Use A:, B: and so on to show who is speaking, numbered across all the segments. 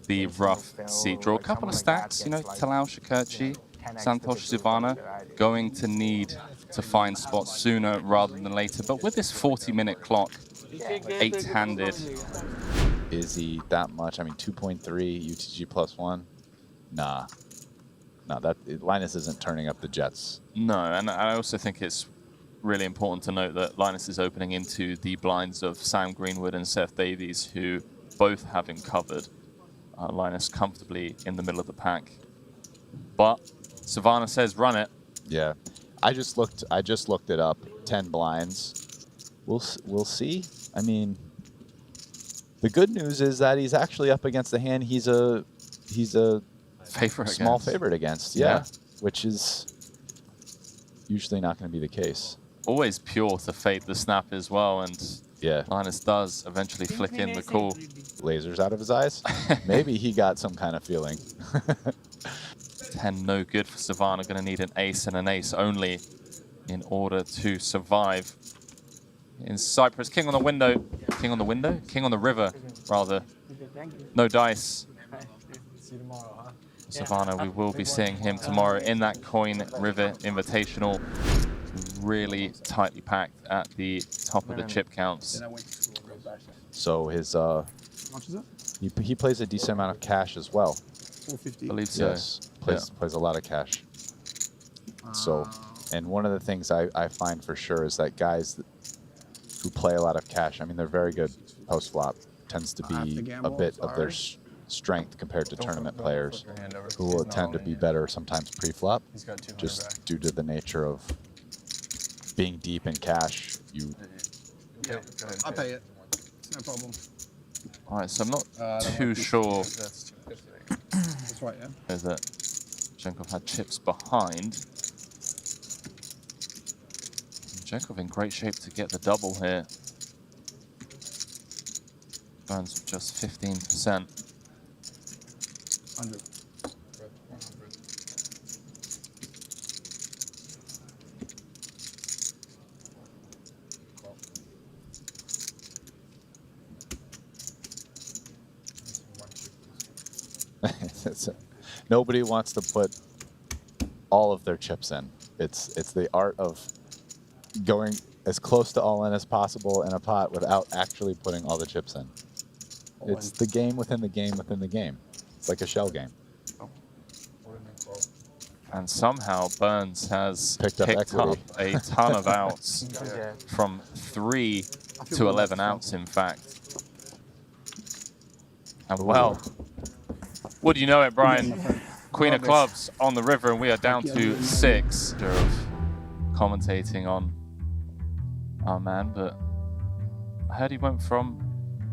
A: the rough seat draw. A couple of stacks, you know, Talal, Shakerchi, Santosh, Zivana, going to need to find spots sooner rather than later. But with this 40-minute clock, 8-handed.
B: Is he that much? I mean, 2.3 UTG +1? Nah. No, that Linus isn't turning up the jets.
A: No, and I also think it's really important to note that Linus is opening into the blinds of Sam Greenwood and Seth Davies, who both have him covered. Linus comfortably in the middle of the pack. But Savannah says run it.
B: Yeah. I just looked it up. 10 blinds. We'll see. I mean, the good news is that he's actually up against the hand he's a small favorite against. Yeah. Which is usually not going to be the case.
A: Always pure to fade the snap as well, and
B: yeah,
A: Linus does eventually flick in the call.
B: Lasers out of his eyes? Maybe he got some kind of feeling.
A: 10 no good for Savannah. Going to need an ace and an ace only in order to survive. In Cyprus, king on the window. King on the window? King on the river, rather. No dice. Savannah, we will be seeing him tomorrow in that Coin River Invitational. Really tightly packed at the top of the chip counts.
B: So his he plays a decent amount of cash as well.
C: 450.
A: I believe so.
B: Yes, plays a lot of cash. So, and one of the things I find for sure is that guys who play a lot of cash, I mean, they're very good post flop. Tends to be a bit of their strength compared to tournament players who will tend to be better sometimes pre-flop, just due to the nature of being deep in cash.
C: I'll pay it. It's no problem.
A: All right, so I'm not too sure.
C: That's right, yeah.
A: Is that Vezhenkov had chips behind. Vezhenkov in great shape to get the double here. Burns with just 15%.
C: 100.
B: Nobody wants to put all of their chips in. It's the art of going as close to all in as possible in a pot without actually putting all the chips in. It's the game within the game within the game. It's like a shell game.
A: And somehow Burns has
B: picked up
A: a ton of outs from 3 to 11 outs, in fact. And well, would you know it, Brian? Queen of clubs on the river, and we are down to 6. Commentating on our man, but I heard he went from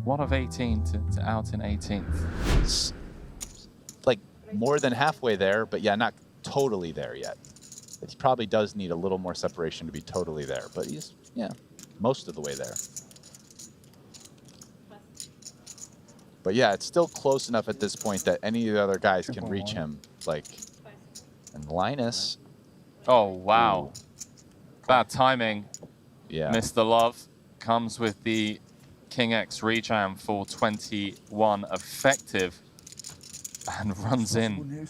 A: 1 of 18 to out in 18th.
B: It's like more than halfway there, but yeah, not totally there yet. He probably does need a little more separation to be totally there, but he's, yeah, most of the way there. But yeah, it's still close enough at this point that any of the other guys can reach him. Like, and Linus.
A: Oh, wow. Bad timing.
B: Yeah.
A: Mr. Love comes with the King X rejam for 21 effective and runs in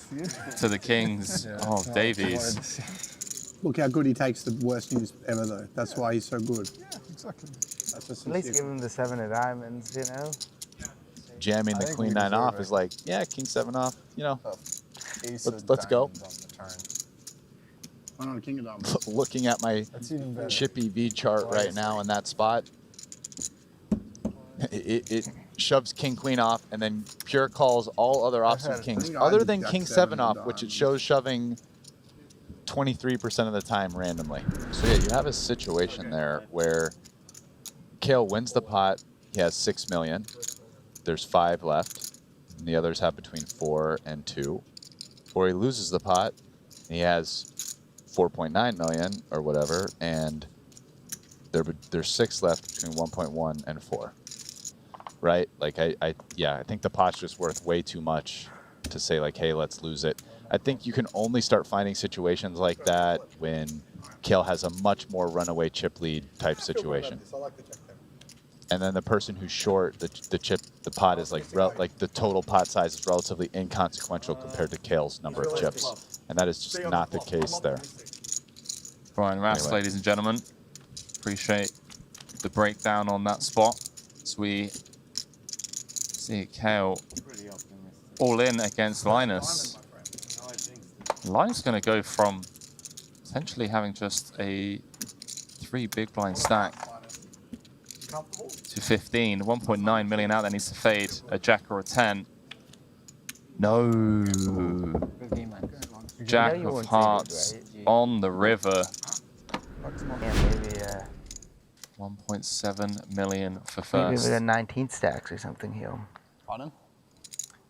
A: to the Kings of Davies.
C: Look how good he takes the worst news ever, though. That's why he's so good.
D: Yeah, exactly.
E: At least give him the 7 of diamonds, you know?
B: Jamming the Queen 9 off is like, yeah, King 7 off, you know. Let's go.
C: On King of Diamonds.
B: Looking at my chippy V chart right now in that spot, it shoves King Queen off and then pure calls all other offsuit kings, other than King 7 off, which it shows shoving 23% of the time randomly. So yeah, you have a situation there where Kale wins the pot. He has 6 million. There's 5 left, and the others have between 4 and 2. Or he loses the pot, and he has 4.9 million or whatever, and there's 6 left between 1.1 and 4. Right? Like I think the pot's just worth way too much to say like, hey, let's lose it. I think you can only start finding situations like that when Kale has a much more runaway chip lead type situation. And then the person who's short, the pot is like the total pot size is relatively inconsequential compared to Kale's number of chips, and that is just not the case there.
A: Brian Rass,
B: Anyway.
A: ladies and gentlemen, appreciate the breakdown on that spot. As we see Kale all in against Linus. Linus going to go from potentially having just a 3 big blind stack to 15. 1.9 million out there, needs to fade a jack or a 10. No. Jack of hearts on the river.
E: Yeah, maybe
A: 1.7 million for
E: maybe
A: first.
E: with a 19 stacks or something here.
C: Pardon?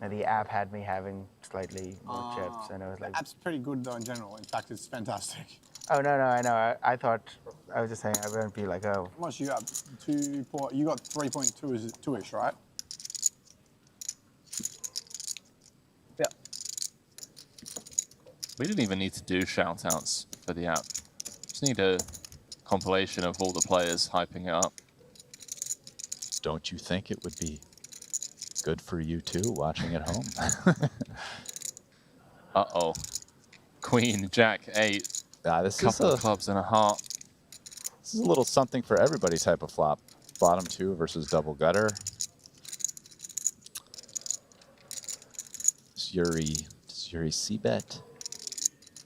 E: Now the app had me having slightly more chips, and I was like,
C: The app's pretty good though in general. In fact, it's fantastic.
E: oh no, I know. I thought I was just saying I wouldn't be like, oh.
C: How much you have? You got 3.2 is 2-ish, right? Yeah.
A: We didn't even need to do shout-outs for the app. Just need a compilation of all the players hyping it up.
B: Don't you think it would be good for you too, watching at home?
A: Uh-oh. Queen, Jack, 8.
B: This
A: Couple of clubs and a heart.
B: This is a little something for everybody type of flop. Bottom 2 versus double gutter. Does Yuri c-bet?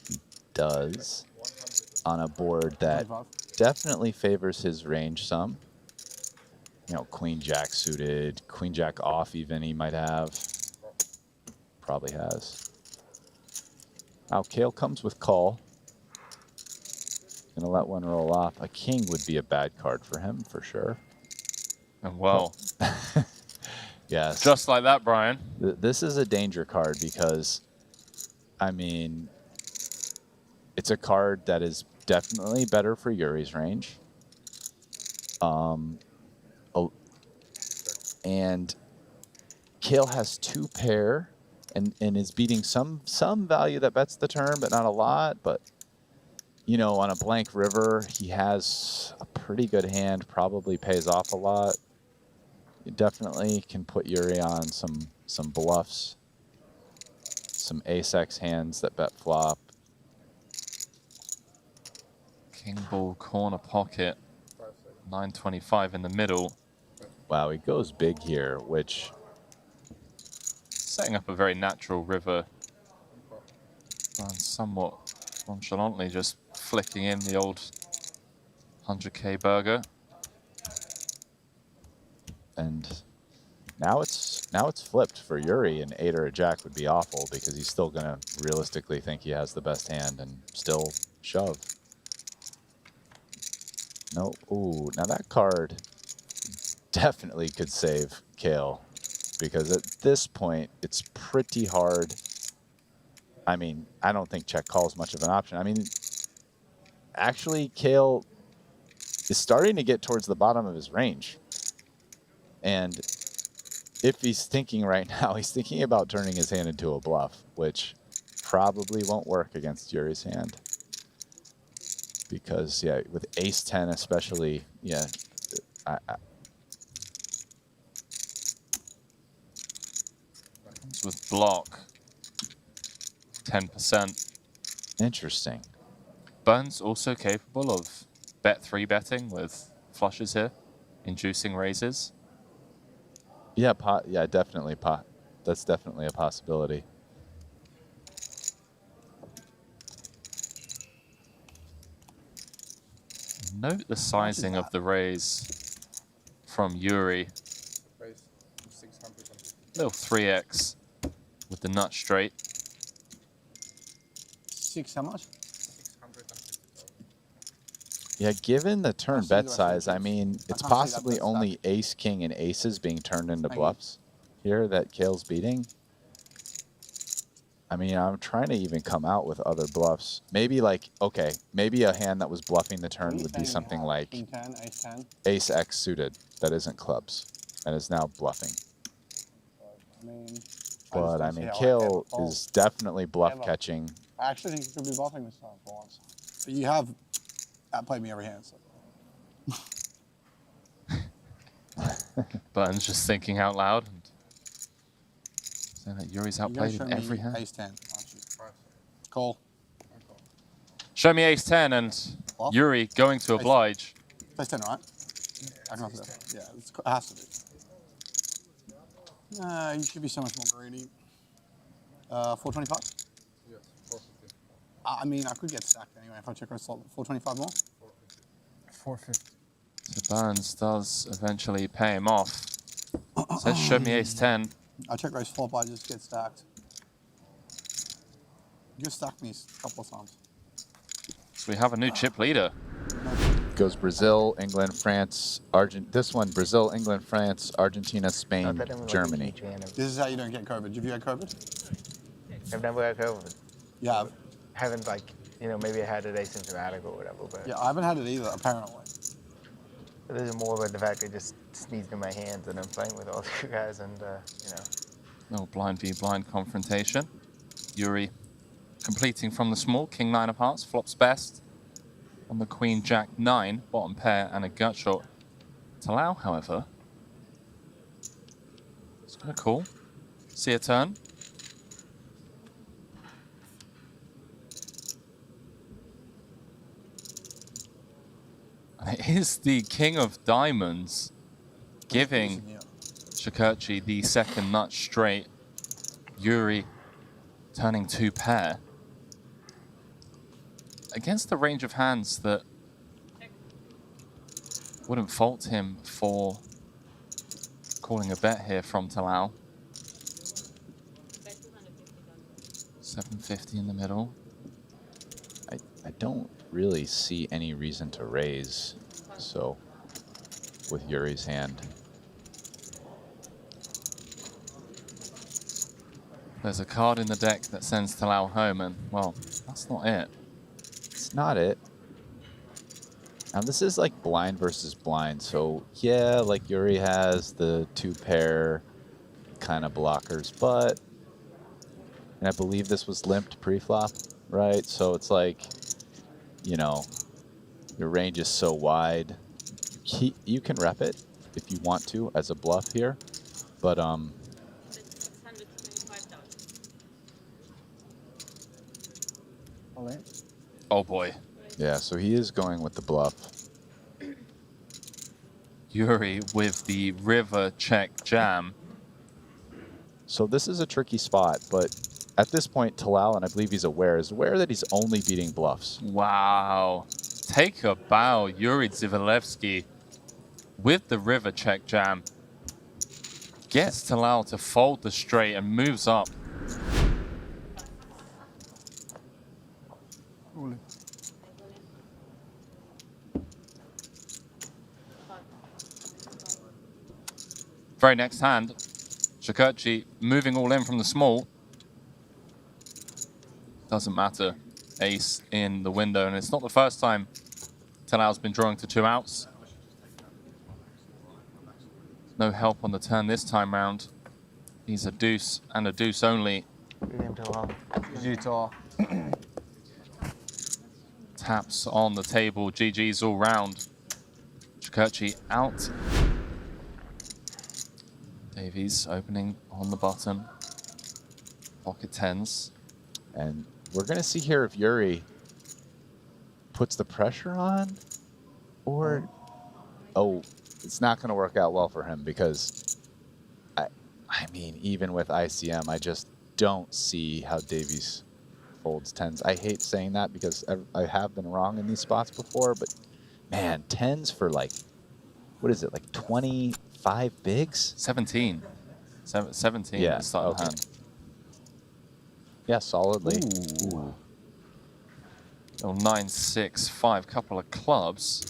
B: He does. On a board that definitely favors his range some. You know, Queen Jack suited, Queen Jack off even he might have. Probably has. Now Kale comes with call. Gonna let one roll off. A king would be a bad card for him for sure.
A: And well,
B: yes.
A: just like that, Brian.
B: This is a danger card because, I mean, it's a card that is definitely better for Yuri's range. And Kale has 2 pair and is beating some value that bets the turn, but not a lot. But, you know, on a blank river, he has a pretty good hand, probably pays off a lot. You definitely can put Yuri on some bluffs, some ace-x hands that bet flop.
A: King ball corner pocket. 925 in the middle.
B: Wow, he goes big here, which...
A: Setting up a very natural river. And somewhat nonchalantly just flicking in the old 100k burger.
B: And now it's flipped for Yuri, and 8 or a jack would be awful because he's still going to realistically think he has the best hand and still shove. No, ooh, now that card definitely could save Kale because at this point it's pretty hard. I mean, I don't think check call is much of an option. I mean, actually Kale is starting to get towards the bottom of his range. And if he's thinking right now, he's thinking about turning his hand into a bluff, which probably won't work against Yuri's hand. Because, yeah, with ace-10 especially, yeah,
A: Comes with block. 10%.
B: Interesting.
A: Burns also capable of bet 3 betting with flushes here, inducing raises.
B: Yeah, yeah, definitely that's definitely a possibility.
A: Note the sizing of the raise from Yuri. Little 3x with the nut straight.
C: 6 how much?
B: Yeah, given the turn
C: see
B: bet
C: the
B: size,
C: rest of
B: I
C: the
B: mean,
C: chips. I
B: it's
C: can't see that
B: possibly
C: bet
B: only
C: stack.
B: ace, king, and aces being turned into
C: Thank you.
B: bluffs here that Kale's beating. I mean, I'm trying to even come out with other bluffs. Maybe like, okay, maybe a hand that was bluffing the turn would be something like
C: King 10, ace 10.
B: ace X suited that isn't clubs and is now bluffing.
C: I mean,
B: But I
C: don't see
B: mean,
C: how I
B: Kale
C: ever fold.
B: is definitely bluff
C: Ever.
B: catching.
C: I actually think you could be bluffing this time for once. But you have outplayed me every hand. So.
A: Burns just thinking out loud. And saying that Yuri's
C: You're gonna
A: outplayed
C: show
A: in
C: me
A: every hand.
C: ace 10, aren't you? Call.
A: Show me ace 10 and
C: Bluff?
A: Yuri going to oblige.
C: Ace 10, right? I can answer that. Yeah, it has to be. You should be so much more greedy. 425?
D: Yes, 450.
C: I mean, I could get stacked anyway if I check our slot. 425 more?
D: 450.
A: So Burns does eventually pay him off. Says show me ace 10.
C: I check raise flop, I just get stacked. You just stacked me a couple of times.
A: So we have a new chip leader.
B: Goes Brazil, England, France, This one, Brazil, England, France, Argentina, Spain, Germany.
C: This is how you don't get COVID. Have you had COVID?
E: I've never had COVID.
C: Yeah.
E: Haven't maybe I had it asymptomatic or whatever, but
C: Yeah, I haven't had it either, apparently.
E: this is more about the fact I just sneezed in my hands and I'm playing with all you guys and,
A: No blind v blind confrontation. Yuri completing from the small, king 9 of hearts, flops best on the queen jack 9, bottom pair and a gut shot. Talau, however, it's gonna call. See a turn. And it is the king of diamonds giving Shakerchi the second nut straight. Yuri turning 2 pair. Against the range of hands that wouldn't fault him for calling a bet here from Talau. 750 in the middle.
B: I don't really see any reason to raise, so with Yuri's hand.
A: There's a card in the deck that sends Talau home, and, well, that's not it.
B: It's not it. Now this is like blind versus blind, so yeah, like Yuri has the 2 pair kind of blockers, but, and I believe this was limped pre-flop, right? So it's like, you know, your range is so wide. You can rep it if you want to as a bluff here, but
A: Oh boy.
B: yeah, so he is going with the bluff.
A: Yuri with the river check jam.
B: So this is a tricky spot, but at this point, Talau, and I believe he's aware, is aware that he's only beating bluffs.
A: Wow. Take a bow, Yuri Dzivielevski with the river check jam. Gets Talau to fold the straight and moves up. Very next hand, Shakerchi moving all in from the small. Doesn't matter. Ace in the window, and it's not the first time Talau's been drawing to 2 outs. No help on the turn this time round. He's a deuce and a deuce only. Taps on the table, GG's all round. Shakerchi out. Davies opening on the button. Pocket 10s.
B: And we're going to see here if Yuri puts the pressure on or... Oh, it's not going to work out well for him because, I mean, even with ICM, I just don't see how Davies folds 10s. I hate saying that because I have been wrong in these spots before, but man, 10s for like, what is it, like 25 bigs?
A: 17. 17
B: Yeah,
A: at the start of the hand.
B: Yeah, solidly.
A: Ooh. Little 9-6-5, couple of clubs.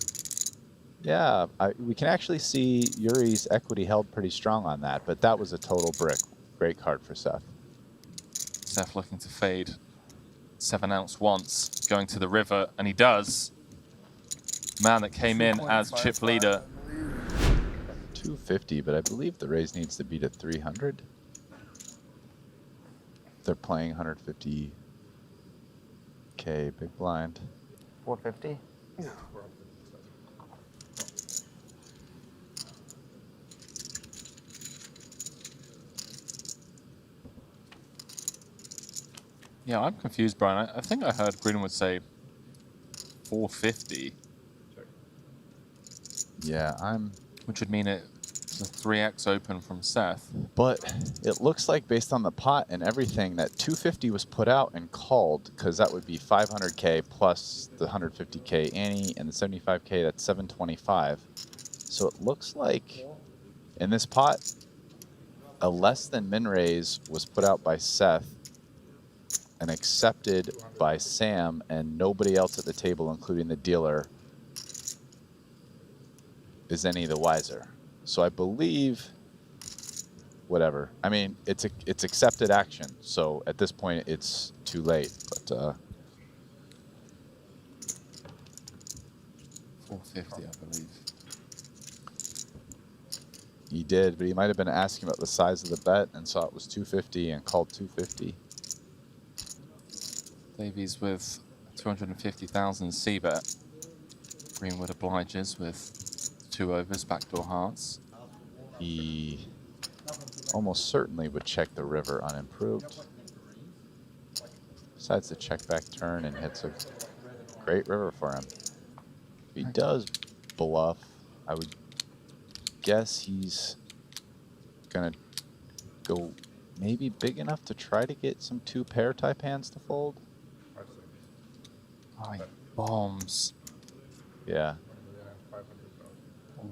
B: Yeah, we can actually see Yuri's equity held pretty strong on that, but that was a total brick. Great card for Seth.
A: Seth looking to fade 7 ounce once, going to the river, and he does. Man that came in as chip leader.
B: 250, but I believe the raise needs to be to 300. They're playing 150K big blind.
E: 450?
A: Yeah, I'm confused, Brian. I think I heard Greenwood say 450.
B: Yeah,
A: Which would mean it's a 3x open from Seth.
B: But it looks like based on the pot and everything that 250 was put out and called, because that would be 500K plus the 150K ante and the 75K, that's 725. So it looks like in this pot, a less than min raise was put out by Seth and accepted by Sam, and nobody else at the table, including the dealer, is any the wiser. So I believe, whatever. I mean, it's accepted action. So at this point, it's too late. But
A: 450, I believe.
B: he did, but he might have been asking about the size of the bet and saw it was 250 and called 250.
A: Davies with 250,000 c-bet. Greenwood obliges with 2 overs, backdoor hearts.
B: He almost certainly would check the river unimproved. Decides to check back turn and hits a great river for him. If he does bluff, I would guess he's gonna go maybe big enough to try to get some 2 pair type hands to fold.
A: Oh, he bombs.
B: Yeah.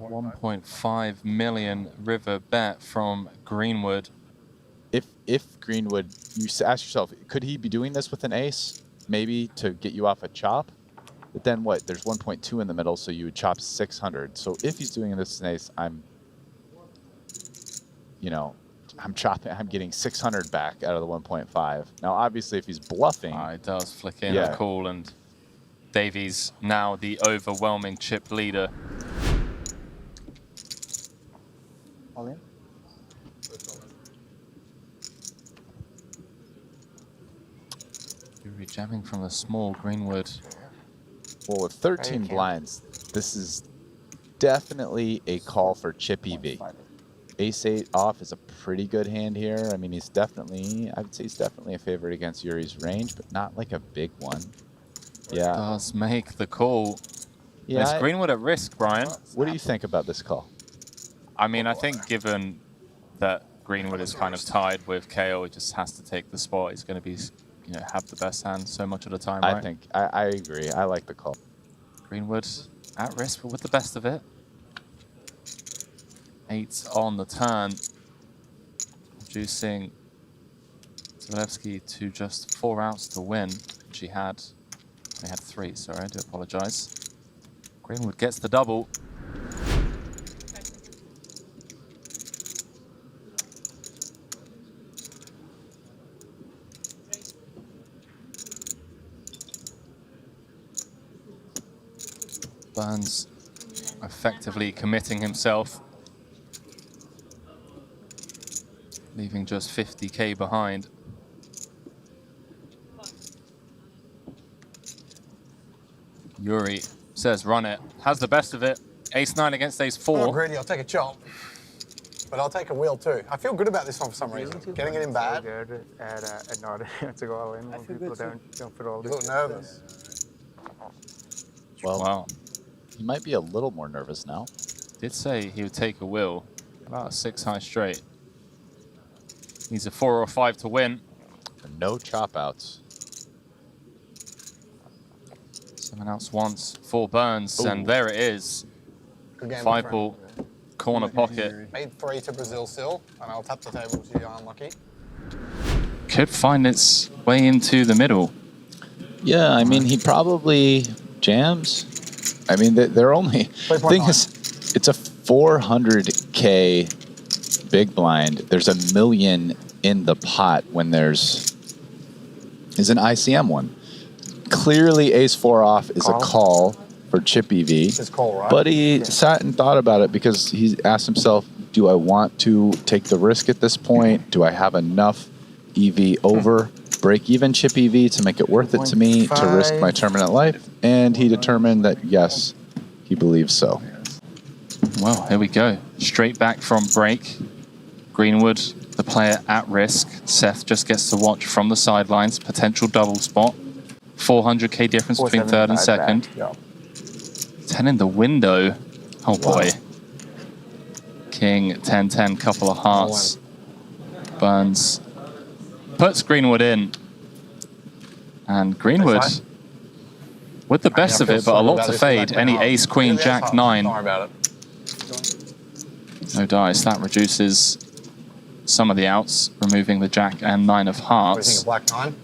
A: 1.5 million river bet from Greenwood.
B: If Greenwood, you ask yourself, could he be doing this with an ace? Maybe to get you off a chop? But then what? There's 1.2 in the middle, so you would chop 600. So if he's doing this with an ace, I'm chopping, I'm getting 600 back out of the 1.5. Now, obviously, if he's bluffing.
A: It does flick in a call, and Davies now the overwhelming chip leader.
E: All in?
A: Yuri jamming from the small. Greenwood.
B: Well, with 13 blinds, this is definitely a call for chip EV. Ace-8 off is a pretty good hand here. I mean, he's definitely, I would say he's definitely a favorite against Yuri's range, but not like a big one. Yeah.
A: Does make the call.
B: Yeah.
A: Is Greenwood at risk, Brian?
B: What do you think about this call?
A: I mean, I think given that Greenwood is kind of tied with KO, he just has to take the spot. He's going to be, have the best hand so much of the time, right?
B: I think, I agree. I like the call.
A: Greenwood at risk, but with the best of it. 8 on the turn, reducing Dzivielevski to just 4 outs to win. He had 3, sorry, I do apologize. Greenwood gets the double. Burns effectively committing himself, leaving just 50K behind. Yuri says run it, has the best of it. Ace-9 against Ace-4.
C: I'm not greedy, I'll take a chop. But I'll take a wheel too. I feel good about this one for some reason. Getting it in bad.
E: Good at not to go all in when people don't put all
C: You
E: this.
C: look nervous.
B: Well,
A: Wow.
B: he might be a little more nervous now.
A: Did say he would take a wheel. About a 6 high straight. Needs a 4 or a 5 to win.
B: No chop outs.
A: 7 outs once for Burns,
B: Ooh.
A: and there it is.
C: Good game,
A: 5 ball, corner pocket.
C: Made 3 to Brazil still, and I'll tap the table to you unlucky.
A: Could find its way into the middle.
B: Yeah, I mean, he probably jams. I mean, they're only... thing is, it's a 400K big blind. There's $1 million in the pot when is an ICM one. Clearly, Ace-4 off is a call for chip EV.
C: It's call, right?
B: But he sat and thought about it because he asked himself, do I want to take the risk at this point? Do I have enough EV over break-even chip EV to make it worth it to me to risk my terminate life? And he determined that, yes, he believes so.
A: Well, here we go. Straight back from break. Greenwood the player at risk. Seth just gets to watch from the sidelines. Potential double spot. 400k difference between third and second.
C: Yeah.
A: 10 in the window. Oh boy. King, 10-10, couple of hearts. Burns puts Greenwood in. And Greenwood with the best of it, but a lot to fade. Any ace, queen, jack, 9.
C: Don't worry about it.
A: No dice. That reduces some of the outs, removing the jack and 9 of
C: What do you
A: hearts.
C: think of black 9?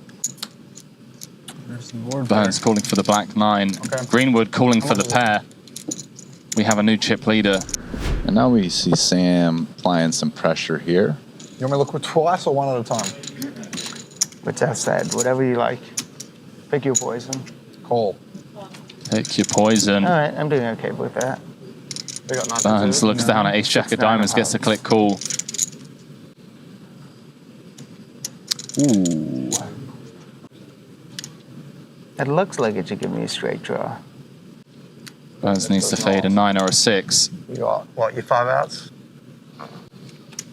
D: There's the board.
A: Burns calling for the black 9.
C: Okay.
A: Greenwood calling for the pair. We have a new chip leader.
B: And now we see Sam applying some pressure here.
C: You want me to look twice or one at a time?
E: What's outside? Whatever you like. Pick your poison.
C: Call.
A: Pick your poison.
E: All right, I'm doing okay with that.
C: They got 9.
A: Burns looks down at ace jack of diamonds, gets to click call. Ooh.
E: It looks like it should give me a straight draw.
A: Burns needs to fade a 9 or a 6.
C: You got, what, your 5 outs?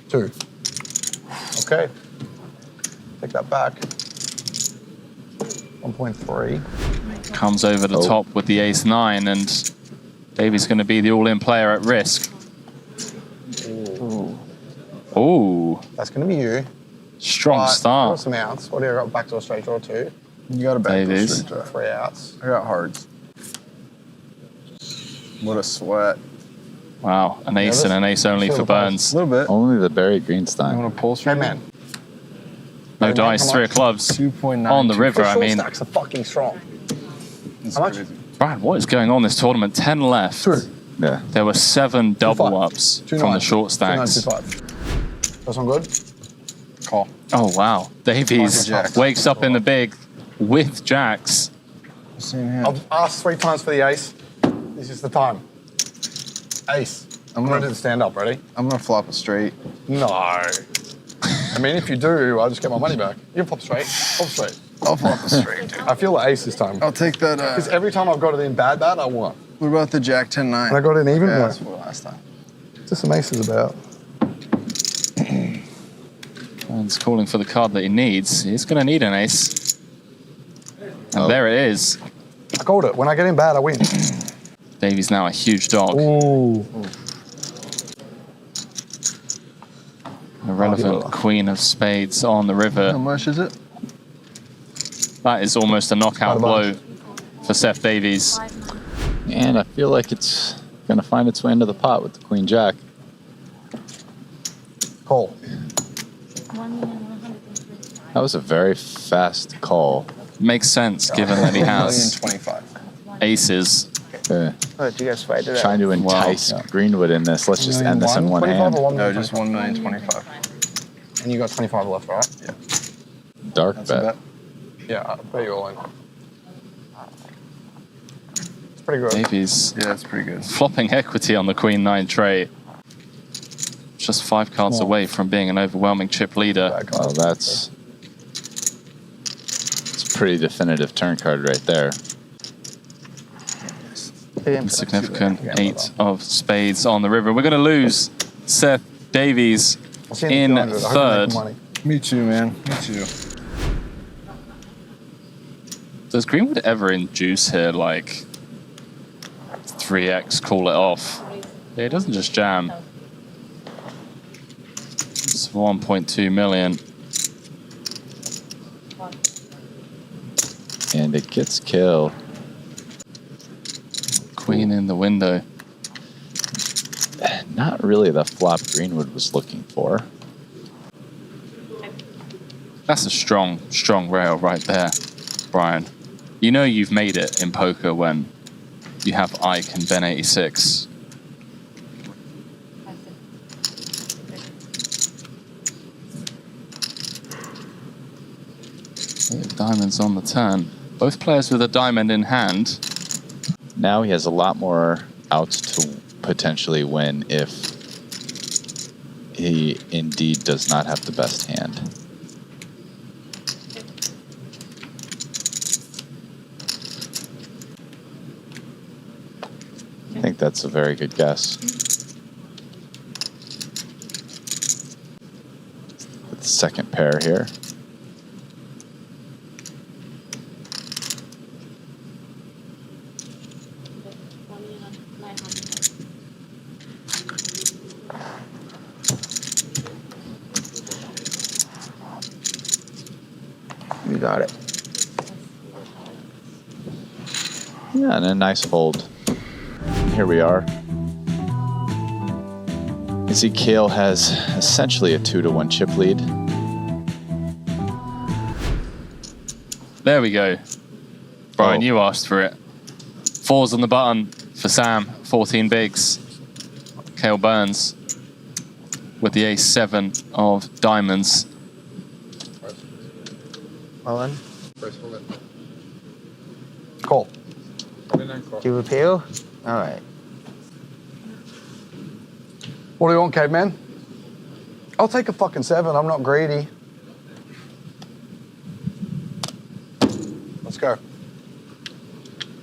C: 2. Okay. Take that back. 1.3.
A: Comes over the top with the ace 9, and Davies going to be the all-in player at risk. Ooh.
C: That's going to be you.
A: Strong
C: Got
A: start.
C: some outs. What do you got? Back to a straight draw 2.
D: You got a back to a
A: Davies.
D: straight draw.
C: 3 outs.
D: I got hearts. What a sweat.
A: Wow, an ace and an ace only
C: Feel
A: for
C: the pulse.
A: Burns.
D: A little bit.
B: Only the Barry
D: You
B: Greenstein.
D: want to pulse
C: Hey,
D: right
C: man.
A: No
C: Hey, man,
A: dice,
C: how
A: 3
C: much?
A: of clubs
D: 2.9.
A: on the river. I
C: Short
A: mean,
C: stacks are fucking strong.
D: It's
C: How much?
D: crazy.
A: Brad, what is going on this tournament? 10 left.
C: 2.
B: Yeah.
A: There were 7 double
C: 2.5.
A: ups
C: 2.9.
A: from the short
C: 2.9,
A: stacks.
C: 2.5. That's one good?
D: Call.
A: Oh, wow. Davies
D: Jacks.
A: wakes up in the big with jacks.
D: Same hand.
C: I've asked 3 times for the ace. This is the time. Ace. I'm going to do the stand up. Ready?
D: I'm gonna flop a straight.
C: No. I mean, if you do, I'll just get my money back. You can pop straight. Pop straight.
D: I'll flop a straight, dude.
C: I feel the ace this time.
D: I'll take that.
C: Because every time I've got it in bad, I won.
D: What about the jack 10-9?
C: And I got it in even?
D: Yeah,
C: Yeah.
D: that's what last time.
C: What's some aces about?
A: Burns calling for the card that he needs. He's going to need an ace. And there it is.
C: I called it. When I get in bad, I win.
A: Davies now a huge dog.
C: Ooh.
A: Irrelevant queen of spades on the
D: How
A: river.
D: much is it?
A: That is almost a knockout blow for Seth Davies.
B: And I feel like it's going to find its way into the pot with the Queen Jack.
C: Call.
B: That was a very fast call.
A: Makes sense given that he has
D: 1,025,000.
A: aces.
E: Oh, you guys fight it out.
B: Trying to entice Greenwood in this. Let's just end this in one
C: 25
B: hand.
C: or 1
D: No,
C: million?
D: just 1,025,000.
C: And you got 25 left, right?
D: Yeah.
B: Dark
D: That's a
B: bet.
D: bet.
C: Yeah, I'll bet you all in. It's pretty good.
A: Davies
D: Yeah, that's pretty good.
A: flopping equity on the Queen 9 tray. Just 5 cards away from being an overwhelming chip leader.
C: Bad card.
B: Well, that's it's a pretty definitive turn card right there.
A: A significant 8 of spades on the river. We're going to lose Seth Davies
C: I'll see you
A: in
C: 200. I hope you make
A: third.
C: money.
D: Me too, man. Me too.
A: Does Greenwood ever induce here, like 3x, call it off? Yeah, he doesn't just jam. It's 1.2 million.
B: And it gets killed.
A: Queen in the window.
B: Not really the flop Greenwood was looking for.
A: That's a strong, strong rail right there, Brian. You know you've made it in poker when you have Ike and Ben 86. Diamonds on the turn. Both players with a diamond in hand.
B: Now he has a lot more outs to potentially win if he indeed does not have the best hand. I think that's a very good guess. second pair here.
C: You got it.
B: Yeah, and a nice fold. Here we are. You see Kale has essentially a 2-to-1 chip lead.
A: There we go. Brian,
B: Oh.
A: you asked for it. 4s on the button for Sam, 14 bigs. Kale Burns with the ace-7 of diamonds.
E: Owen,
C: Call.
E: do you appeal? All right.
C: What do you want, caveman? I'll take a fucking 7. I'm not greedy. Let's go.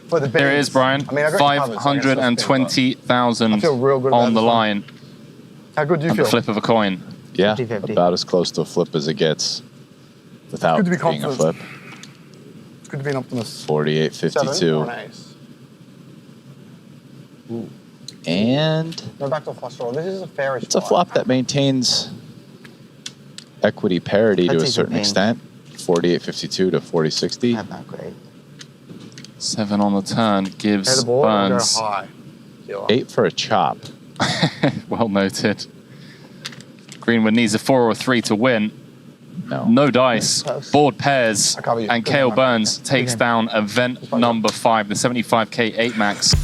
C: For the
A: Here it is,
C: bigs.
A: Brian.
C: I mean, I got you covered, so I guess that's big,
A: 520,000
C: I feel real good about
A: on the
C: this one.
A: line
C: but how good do you
A: and the
C: feel?
A: flip of a coin.
B: Yeah,
E: 50-50.
B: about as close to a flip as it gets without
C: Good to be
B: being a flip.
C: confident. It's good to be an optimist.
B: 48.52.
C: Or an ace.
B: And
C: No backdoor flush draw. This is a fairish
B: it's a flop that maintains equity parity to
E: I'd
B: a
E: take
B: certain
E: the pink.
B: extent. 48.52 to 40.60.
E: That's not great.
A: 7 on the turn
C: Pay
A: gives
C: the ball or go
A: Burns.
C: high. Dealer.
B: 8 for a chop.
A: Well noted. Greenwood needs a 4 or a 3 to win.
B: No.
A: No dice,
E: Close.
A: board pairs,
C: I cover you.
A: and Kale Burns takes down event number 5, the 75k 8 max.